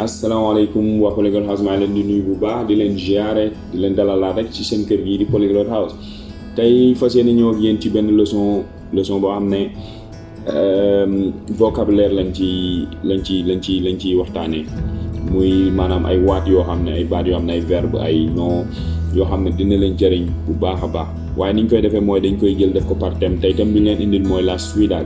asalaamaaleykum waa Polyglot House maa leen di nuyu bu baax di leen ziare di leen dalalaat rek ci seen kër gii di Polyglot House tey fas yéene ñëw ak yéen ci benn leçon boo xam ne vocabulaire lañ ciy waxtaanee muy maanaam ay waat yoo xam ne ay baat yoo xam ne ay verbe ay nom yoo xam ne dina leen jëriñ bu baax a baax waaye ni ñu koy defee mooy dañ koy jël def ko par thème tey thème bi ñu leen indil mooy la ciudad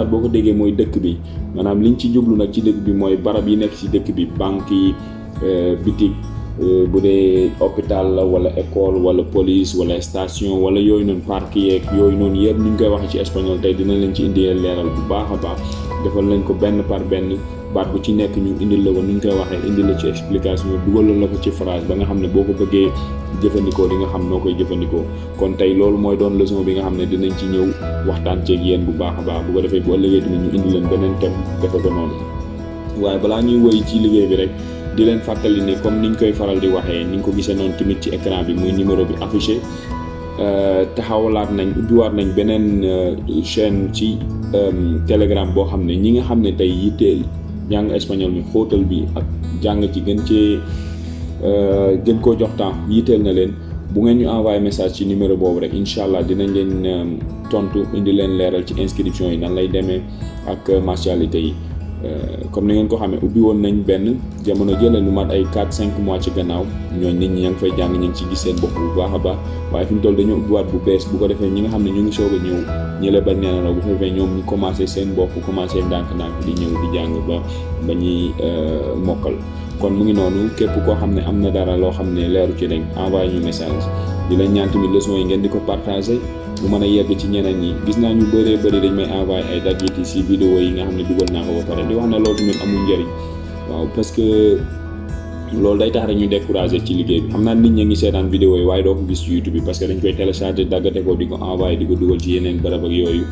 boo ko déggee mooy dëkk bi maanaam liñ ci jublu nag ci dëkk bi mooy barab yi nekk ci dëkk bi banque yi bitik bu dee hôpital la wala école wala police wala station wala yooyu noonu parc yeeg yooyu noonu yëpp ni ñu koy waxee ci espagnol tey dina leen ci indi leeral bu baax a baax defal lañ ko benn par benn baat bu ci nekk ñu indil la ko ni ñu koy waxee indil la ci explication dugalal la ko ci phrase ba nga xam ne boo ko bëggee jëfandikoo di nga xam noo koy jëfandikoo kon tey loolu mooy doon leçon bi nga xam ne dinañ ci ñëw waxtaan ceeg yéen bu baax a baax bu ko defee bu ëllëgee tamit ñu indi leen beneen thème defe ko noonu waaye balaa ñuy woy ci liggéey bi rek di leen fàttali ne comme niñ koy faral di waxee ni ñu ko gisee noonu tamit ci écran bi muy numéro bi affiché ubbiwaat nañ beneen chaîne ci Telegram boo xam ne ñi nga xam ne tey yitteel jàng espagnol mi xóotal bi ak jàng ci gën koo jox temps yitteel na leen bu ngeen ñu envoyé message ci numéro boobu rek incha allah dinañ leen tontu indi leen leeral ci inscription yi nan lay demee ak mensualité yi comme ni ngeen ko xamee ubbi woon nañ benn jamono jëlee lu mat ay 4-5 mois ci gannaaw ñooñ nit ñi ña ngi fay jàng ñu ngi ci gis seen bopp bu baax a baax waaye fi mu toll dañoo ubbiwaat bu bees bu ko defee ñi nga xam ne ñu ngi soog a ñëw ñële bañ nee na bu fekkee ñoom ñu commencé seen bopp commencé ndànk-ndànk di ñëw di jàng ba ñuy mokkal kon mu ngi noonu képp koo xam ne am na dara loo xam ne leeru ci rek envoyé ñu message di leen ñaan tamit leçon yi ngeen di ko partagé bu mën a yegg ci ñeneen ñi gis naa ñu bëree bëri dañ may envoyé ay daggiti si vidéo yi nga xam ne dugal naa ko ba pare di wax ne loolu tamit amul njëriñ waaw parce que loolu day tax rek ñu découragé ci liggéey bi xam naa nit ñi ngi seetaan vidéo yi waaye doo ko gis ci YouTube bi parce que dañ koy téléchargé daggate ko di ko envoyé di ko dugal ci yeneen barab ak yooyu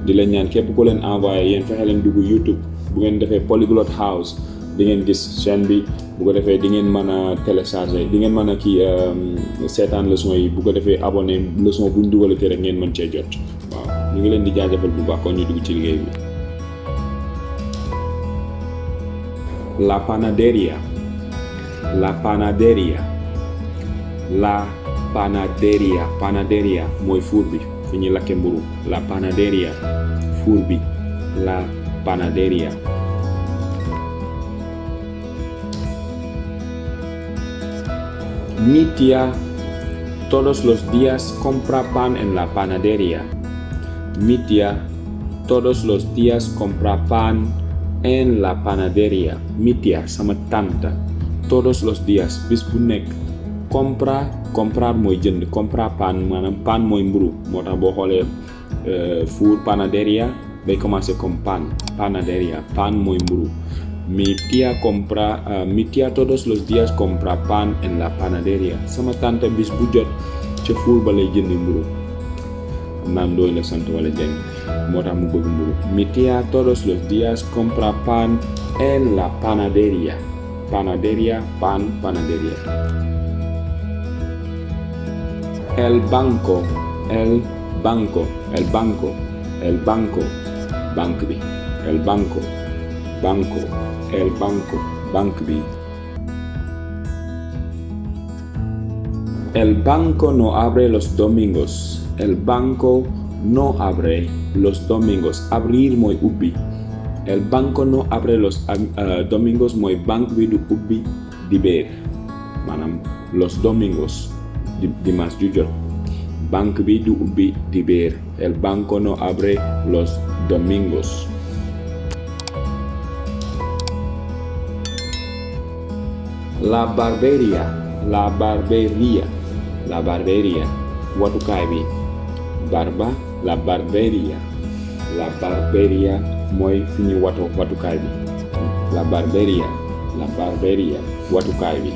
di leen ñaan képp ku leen envoyé yéen fexe leen dugg YouTube bu ngeen defee Polyglot House di ngeen gis chaîne bi bu ko defee di ngeen mën a télécharger di ngeen mën a seetaan leçon yi bu ko defee abonné leçon buñ dugalatee rek ngeen mën cee jot waaw ñu ngi leen di jaajëfal bu baax kon ñu dugg ci liggéey bi. La panadería panadería mooy fuur bi fi ñuy lakke mburu la panadería fuur bi la panadería. Mi tía todos los días compra pan en la panadería. Mi tía todos los días compra pan en la panadería. Mi tía sama tante todos los días bis bu nekk comprar mooy jënd compra pan maanaam pan mooy mburu moo tax boo xoolee four panadería day commencer comme panadería pan mooy mburu. Mi tía todos los días compra pan en la panadería sama tante bis bu jot ca fuur ba lay jënd mburu xam naa ndooy la sant wala jeng moo tax mu bëgg mburu. Mi tía todos los días compra pan en la panadería panadería. El banco banque bi el banco banque bi. El banco no abre los domingos. Abrir mooy ubbi. El banco no abre los domingos mooy banque bi du ubbi dibéer maanaam los domingos dimanche ju jot banque bi du ubbi dibéer. El banco no abre los domingos. La barbería watukaay bi la barbería mooy fi ñu watukaay bi la barbería watukaay bi.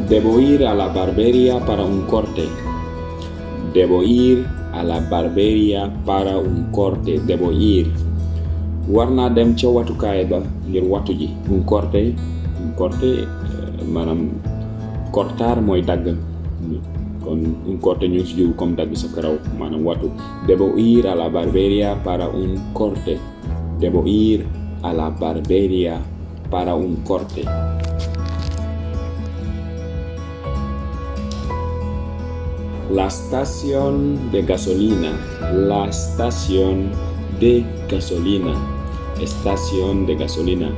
Debo ir a la barbería para un corte. Debo ir war naa dem ca watukaay ba ngir watu ji. Un corte maanaam cortar mooy dagg kon un corte ñu ngi si jóg comme dagg sa karaw maanaam watu. Debo ir a la barbería para un corte Debo ir a la barbería para un corte. La estación de gasolina. La estación de gasolina. Estación de gasolina.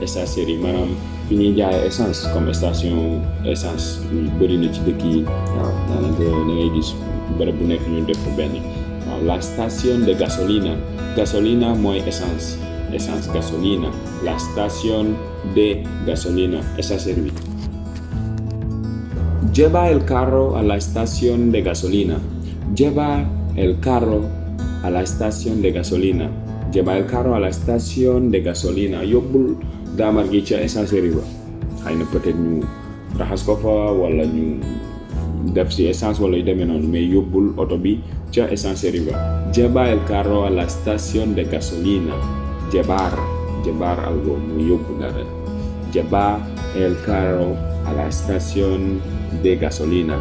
Esa série maanaam fi ñuy jaay essence comme station essence bëri na ci dëkk yi waaw daanaka da ngay gis bërëb bu nekk ñu def fa benn waaw la station de gasolina. Gasolina mooy essence. Essence gasolina. La station de gasolina. Esa série. Lleva el carro a la estación de gasolina. Lleva el carro a la estación de gasolina. Lleva el carro a la estación de gasolina. Yóbbul daamar gi ca essencerie ba xëy na peut-être ñu raxas ko fa wala ñu def ci essence wala yu demee noonu mais yóbbul oto bi ca essencerie ba. Lleva el carro a la estación de gasolina. Llevar algo muy yóbbu dara. Lleva el carro a la estación de gasolina.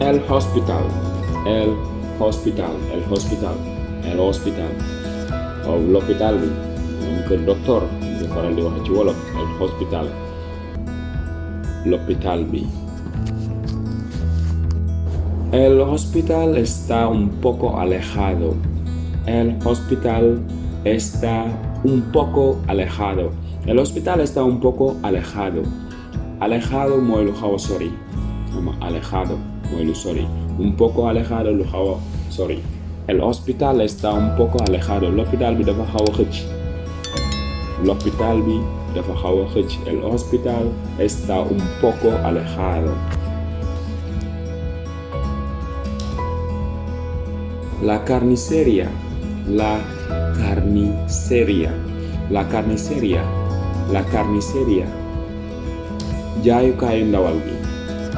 El hospital. waaw l'hôpital bi moom kër docteur ñu faral di wax ci wolof. El hospital. L'hôpital bi. El hospital está un poco alejado. El hospital está un poco alejado. El hospital está un poco alejado. Alejado mooy lu xaw a sori. Alejado mooy lu sori. Un poco alejado lu xaw a sori. El hospital está un poco alejado. L'hôpital bi dafa xaw a xëcc. L'hôpital bi dafa xaw a xëcc. El hospital está un poco alejado. La carnicería. La carnicería. La carnicería. La carnicería. jaayukaayu ndawal bi.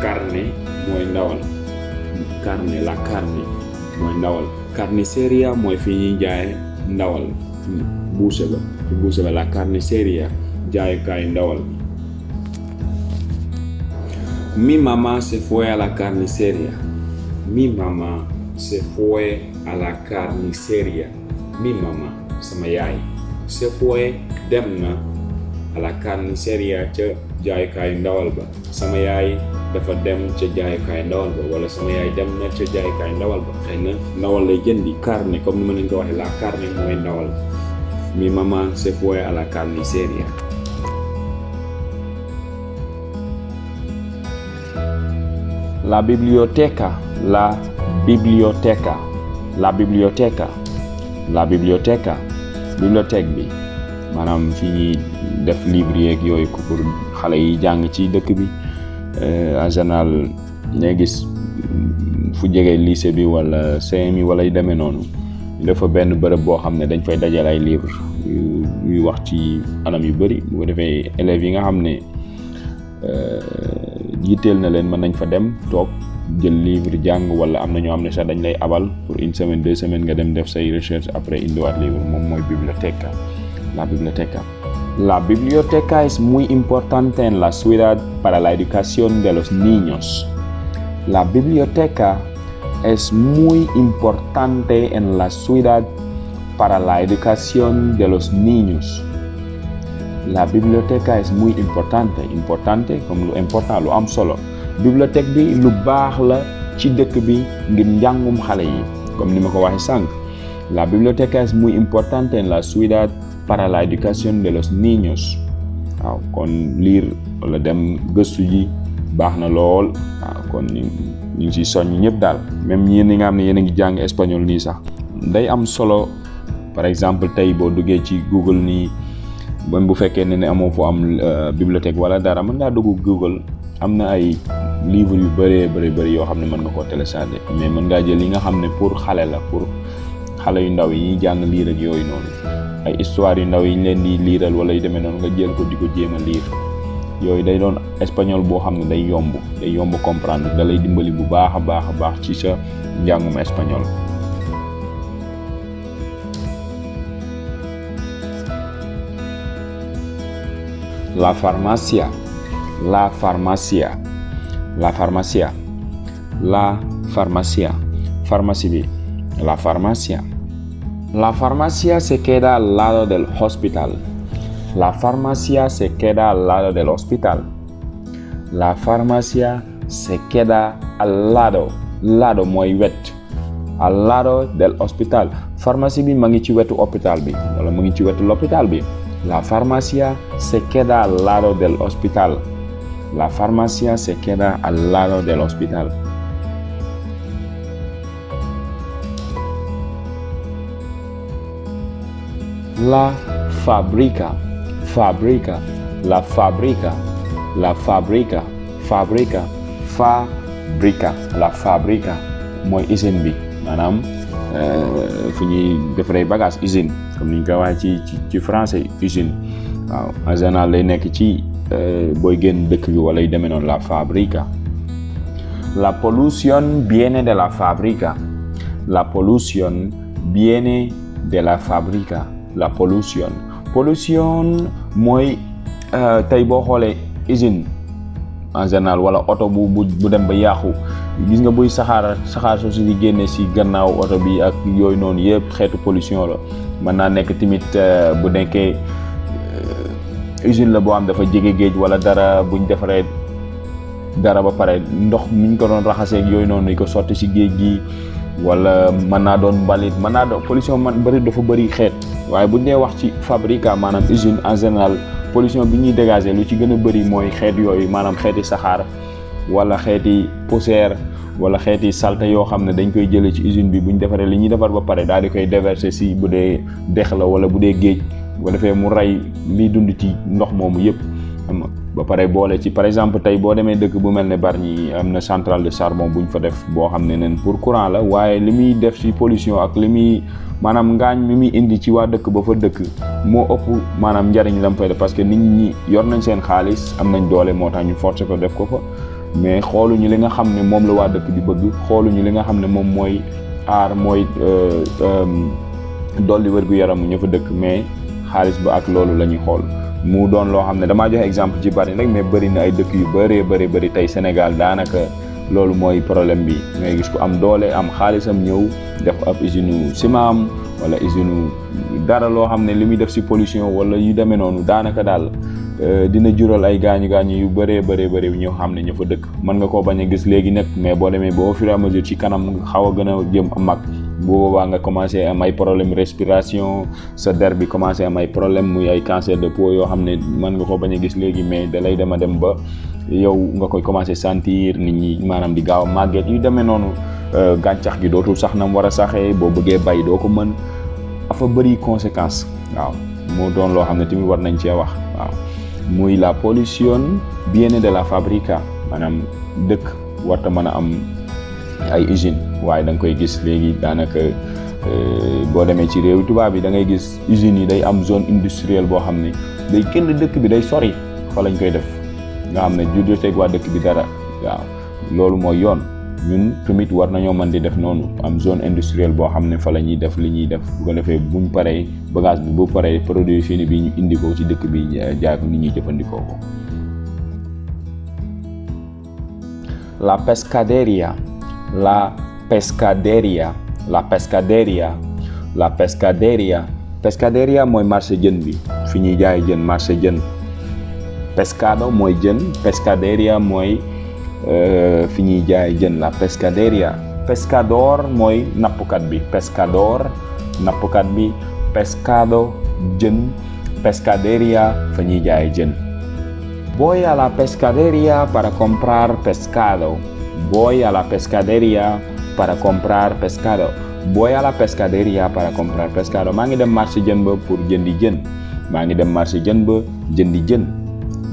Carne mooy ndawal. Carne, la carne mooy ndawal. Carnicería mooy fi ñuy jaay ndawal. Buuse ba. Ci buuse ba la carnicería. jaayukaayu ndawal bi. Mi mamá se fue a la carnicería. Mi mamá se fue a la carnicería. Mi mamá, sama yaay, se fue dem na a la carnicería ca jaayukaayu ndawal ba. Sama yaay dafa dem ca jaayukaayu ndawal ba wala sama yaay dem na ca jaayukaayu ndawal ba. Xëy na ndawal lay jëndi carne comme ni ma leen ko waxee la carne mooy ndawal. Mi mamá se fue a la carnicería. La biblioteca. La biblioteca. La biblioteca. La biblioteca. Bibliothèque bi maanaam fi ñuy def livre yeeg yooyu ko pour xale yi jàng ci dëkk bi en général ñay gis fu jege lycée bi wala CM yi wala yu demee noonu dafa benn bërëb boo xam ne dañ fay dajal ay livre yuy wax ci anam yu bëri bu ko defee élèves yi nga xam ne yitteel na leen mën nañ fa dem toog jël livre jàng wala am na ñoo xam ne sax dañ lay abal pour une semaine 2 semaines nga dem def say recherche après indiwaat livre moom mooy biblioteca. La biblioteca. La biblioteca es muy importante en la ciudad para la educación de los niños. La biblioteca es muy importante en la ciudad para la educación de los niños. La biblioteca es muy importante. Importante comme lu important lu am solo. Bibliothèque bi lu baax la ci dëkk bi ngir njàngum xale yi comme ni ma ko waxee sànq. La biblioteca es muy importante en la ciudad para la educación de los niños. waaw kon lire wala dem gëstu ji baax na lool waaw kon ñu ngi ci soññ ñëpp daal même ñi nga xam ne yéen a ngi jàng espagnol nii sax day am solo. par exemple tey boo duggee ci Google nii même bu fekkee ne amoo fu am bibliothèque wala dara mën ngaa dugg Google am na ay livre yu bëri yoo xam ne mën nga koo télécharger mais mën ngaa jël yi nga xam ne pour xale la pour xale yu ndaw yi ñuy jàng liir ak yooyu noonu ay histoire yu ndaw yi ñu leen di liiral wala yu demee noonu nga jël ko di ko jéem a liir yooyu day doon espagnol boo xam ne day yomb comprendre da lay dimbali bu baax a baax ci sa njàngum espagnol. La farmacia. La farmacia. La farmacia. La farmacia. Farmacie bi. La farmacia. La farmacia se queda al lado del hospital. La farmacia se queda al lado del hospital. La farmacia se queda al lado. Lado mooy wet. Al lado del hospital. Pharmacie bi ma ngi ci wetu hôpital bi wala mu ngi ci wetu l'hôpital bi. La farmacia se queda al lado del hospital. La farmacia se queda al lado del hospital. La fábrica. Fábrica. La fábrica. La fábrica. Fábrica. Fábrica. La fábrica mooy usine bi maanaam fu ñuy defaree bagage usine comme ni ñu ko waxee ci français usine waaw en général lay nekk ci booy génn dëkk bi wala yu demee noonu. La fábrica. La polución viene de la fábrica. La polución viene de la fábrica. La pollution. Pollution mooy tey boo xoolee usine en général wala oto bu dem ba yàqu gis nga buy saxaar soo si di génne si gannaaw oto bi ak yooyu noonu yëpp xeetu pollution la. mën naa nekk tamit bu nekkee usine la boo xam dafa jege géej wala dara buñ defaree dara ba pare ndox miñ ko doon raxasee ak yooyu noonu dañ ko sotti si géej gi wala mën naa doon mbalit mën naa doon pollution dafa bëri xeet. waaye bu ñu dee wax ci fabrica maanaam usine en général pollution bi ñuy dégager lu ci gën a bëri mooy xeet yooyu maanaam xeeti saxaar wala xeeti poussière wala xeeti salte yoo xam ne dañ koy jëlee ci usine bi bu ñu defaree li ñuy defar ba pare daal di koy déverser si bu dee dex la wala bu dee géej bu ko defee mu rey liy dund ci ndox moomu yëpp xam nga ba pare boole ci par exemple tey boo demee dëkk bu mel ne Bargny am na centrale de charbon bu ñu fa def boo xam ne nen pour courant la waaye li muy def ci pollution ak li muy maanaam ngaañ mi muy indi ci waa dëkk ba fa dëkk moo ëpp maanaam njariñ la mu fay def parce que nit ñi yor nañ seen xaalis am nañ doole moo tax ñu forcé ko def ko fa mais xooluñu li nga xam ne moom la waa dëkk di bëgg xooluñu li nga xam ne moom mooy aar mooy dolli wér-gu-yaramu ña fa dëkk mais xaalis ba ak loolu la ñuy xool. mu doon loo xam ne damaa joxe exemple ci bari rek mais bëri na ay dëkk yu bëri tey Sénégal daanaka loolu mooy problème bi ngay gis ko am doole am xaalisam ñëw def ab usine ciment am wala usine dara loo xam ne li muy def si pollution wala yu demee noonu daanaka daal dina jural ay gaañu yu bëri ñoo xam ne ña fa dëkk mën nga koo bañ a gis léegi nag mais boo demee ba au fur et à mesure ci kanam nga xaw a gën a jëm am mag bu boobaa nga commencé am ay problème respiration sa der bi commencé am ay problème muy ay cancer de peau yoo xam ne mën nga koo bañ a gis léegi mais da lay dem ba yow nga koy commencé sentir nit ñi maanaam di gaaw a màgget yu demee noonu gàncax gi dootul sax na mu war a saxee boo bëggee bay doo ko mën dafa bëri conséquence waaw moo doon loo xam ne tamit war nañ cee wax waaw muy la pollution viene de la fábrica maanaam dëkk warta mën a am ay usine waaye da nga koy gis léegi daanaka boo demee ci réew tubaab yi da ngay gis usines yi day am zone industrielle boo xam ne day génn dëkk bi day sori fa lañ koy def nga xam ne ju joteeg waa dëkk bi dara waaw loolu mooy yoon ñun tamit war nañoo mën di def noonu am zone industrielle boo xam ne fa la ñuy def li ñuy def bu ko defee buñ paree bagage bi bu paree produit fini bi ñu indi ko ci dëkk bi jaay ko nit ñi jëfandikoo ko. La pescadería. La pescadería. La pescadería. La pescadería. Pescadería mooy marché jën bi fi ñuy jaay jën marché jën. Pescado mooy jën. Pescadería mooy fi ñuy jaay jën. La pescadería. Pescador mooy nappkat bi. Pescador nappkat bi. Pescado jën. Pescadería fa ñuy jaay jën. Voy a la pescadería para comprar pescado. Voy a la pescadería para comprar pescado. Voy a la pescadería para comprar pescado. maa ngi dem marché jën ba pour jëndi jën. maa ngi dem marché jën ba jëndi jën.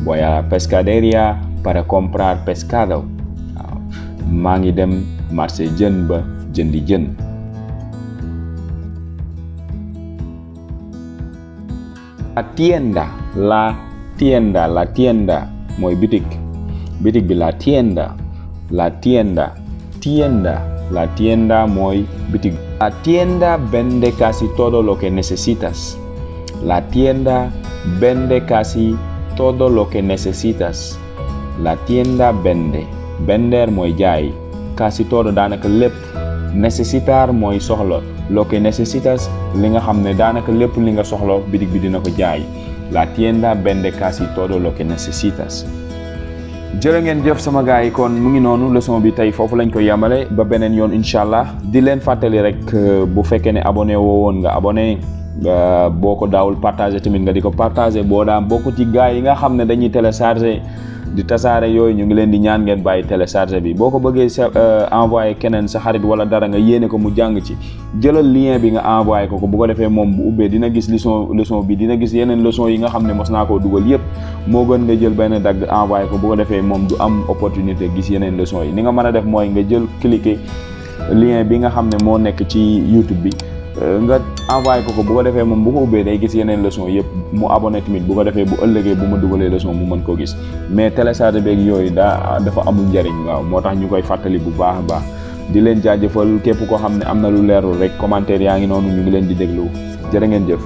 Voy a la pescadería para comprar pescado. waaw maa ngi dem marché jën ba jëndi jën. La tienda. La tienda mooy bitig bi la tienda. La tienda mooy bitig. La tienda vende casi todo lo que necesitas. La tienda vende casi todo lo que necesitas. La tienda vende. Vender mooy jaay. casi todo daanaka lépp, necesitar mooy soxla, lo que necesitas li nga xam ne daanaka lépp li nga soxla bitig bi dina ko jaay. La tienda vende casi todo lo que necesitas. jërë ngeen jëf sama gars yi, kon mu ngi noonu, leçon bi tey foofu lañ koy yamale ba beneen yoon incha allah. di leen fàttali rek bu fekkee ne abonné woo woon nga abonné, boo ko daawul partagé tamit nga di ko partagé, boo daa bokk ci gars yi nga xam ne dañuy téléchargé di tasaare yooyu, ñu ngi leen di ñaan ngeen bàyyi téléchargé bi. boo ko bëggee sa envoyé keneen sa xarit wala dara nga yéene ko mu jàng ci, jëlal lien bi nga envoyé ko bu ko defee moom bu ubbee dina gis leçon bi, dina gis yeneen leçon yi nga xam ne mos naa koo dugal yëpp. moo gën nga jël benn dagg envoyé ko bu ko defee moom du am opportunité gis yeneen leçon yi. ni nga mën a def mooy nga jël cliquer lien bi nga xam ne moo nekk ci YouTube bi, nga envoyé ko bu ko defee moom bu ko ubbee day gis yeneen leçon yëpp, mu abonné tamit bu ko defee bu ëllëgee bu ma dugalee leçon mu mën ko gis. mais télécharge beeg yooyu dafa amul njariñ, waaw moo tax ñu koy fàttali bu baax a baax. di leen jaajëfal képp koo xam ne am na lu leerul rek, commentaire yaa ngi noonu, ñu ngi leen di déglu. jërë ngeen jëf.